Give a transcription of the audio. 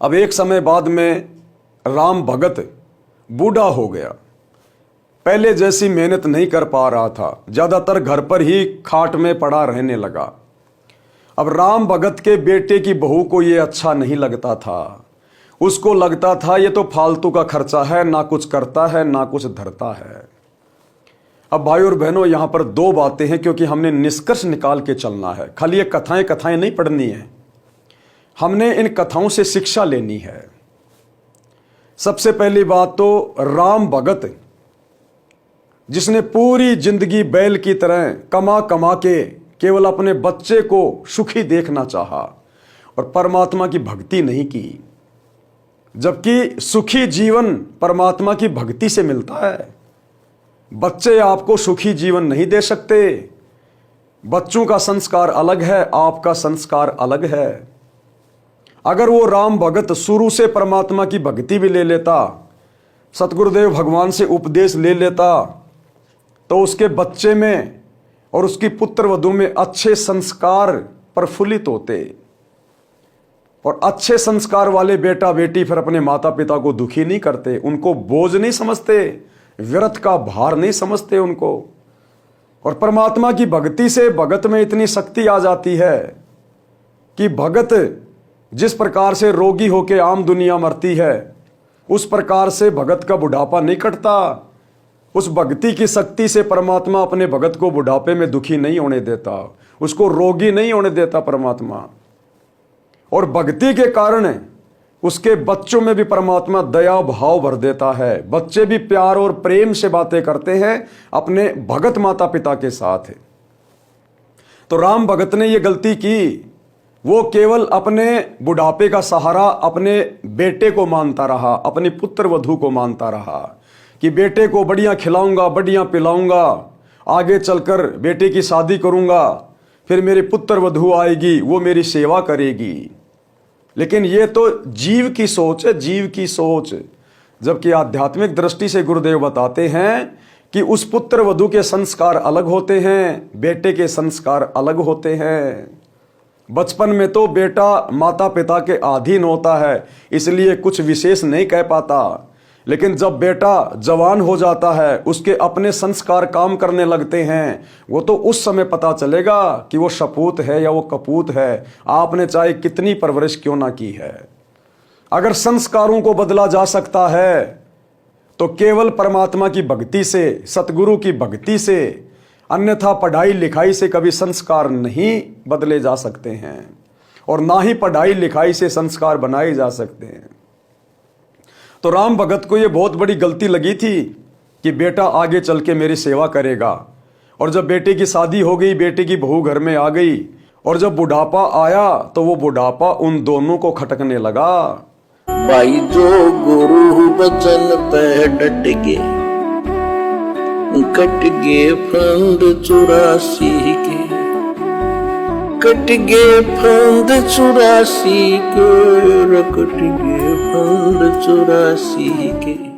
अब एक समय बाद में राम भगत बूढ़ा हो गया, पहले जैसी मेहनत नहीं कर पा रहा था, ज़्यादातर घर पर ही खाट में पड़ा रहने लगा। अब राम भगत के बेटे की बहू को ये अच्छा नहीं लगता था। उसको लगता था ये तो फालतू का खर्चा है, ना कुछ करता है ना कुछ धरता है। अब भाई और बहनों, यहाँ पर दो बातें हैं, क्योंकि हमने निष्कर्ष निकाल के चलना है। खाली ये कथाएं नहीं पढ़नी है, हमने इन कथाओं से शिक्षा लेनी है। सबसे पहली बात तो राम भगत, जिसने पूरी जिंदगी बैल की तरह कमा कमा के केवल अपने बच्चे को सुखी देखना चाहा और परमात्मा की भक्ति नहीं की, जबकि सुखी जीवन परमात्मा की भक्ति से मिलता है। बच्चे आपको सुखी जीवन नहीं दे सकते। बच्चों का संस्कार अलग है, आपका संस्कार अलग है। अगर वो राम भगत शुरू से परमात्मा की भक्ति भी ले लेता, सतगुरुदेव भगवान से उपदेश ले लेता, तो उसके बच्चे में और उसकी पुत्र वधू में अच्छे संस्कार प्रफुल्लित होते। और अच्छे संस्कार वाले बेटा बेटी फिर अपने माता पिता को दुखी नहीं करते, उनको बोझ नहीं समझते, व्यर्थ का भार नहीं समझते उनको। और परमात्मा की भक्ति से भगत में इतनी शक्ति आ जाती है कि भगत जिस प्रकार से रोगी होकर आम दुनिया मरती है, उस प्रकार से भगत का बुढ़ापा नहीं कटता। उस भक्ति की शक्ति से परमात्मा अपने भगत को बुढ़ापे में दुखी नहीं होने देता, उसको रोगी नहीं होने देता परमात्मा। और भक्ति के कारण उसके बच्चों में भी परमात्मा दया भाव भर देता है। बच्चे भी प्यार और प्रेम से बातें करते हैं अपने भगत माता पिता के साथ। तो राम भगत ने यह गलती की, वो केवल अपने बुढ़ापे का सहारा अपने बेटे को मानता रहा, अपनी पुत्र वधू को मानता रहा कि बेटे को बढ़िया खिलाऊंगा, बढ़िया पिलाऊंगा, आगे चलकर बेटे की शादी करूंगा, फिर मेरी पुत्र वधू आएगी, वो मेरी सेवा करेगी। लेकिन ये तो जीव की सोच है, जीव की सोच। जबकि आध्यात्मिक दृष्टि से गुरुदेव बताते हैं कि उस पुत्र वधू के संस्कार अलग होते हैं, बेटे के संस्कार अलग होते हैं। बचपन में तो बेटा माता पिता के अधीन होता है, इसलिए कुछ विशेष नहीं कह पाता। लेकिन जब बेटा जवान हो जाता है, उसके अपने संस्कार काम करने लगते हैं, वो तो उस समय पता चलेगा कि वो सपूत है या वो कपूत है, आपने चाहे कितनी परवरिश क्यों ना की है। अगर संस्कारों को बदला जा सकता है तो केवल परमात्मा की भक्ति से, सतगुरु की भक्ति से, अन्यथा पढ़ाई लिखाई से कभी संस्कार नहीं बदले जा सकते हैं, और ना ही पढ़ाई लिखाई से संस्कार बनाए जा सकते हैं। तो राम भगत को यह बहुत बड़ी गलती लगी थी कि बेटा आगे चल के मेरी सेवा करेगा। और जब बेटे की शादी हो गई, बेटे की बहू घर में आ गई, और जब बुढ़ापा आया तो वो बुढ़ापा उन दोनों को खटकने लगा। भाई जो गुरु बचन पे डट के, कट गे फंद 84 के, कट गे फंद 84 के, कट गे फंद 84 के।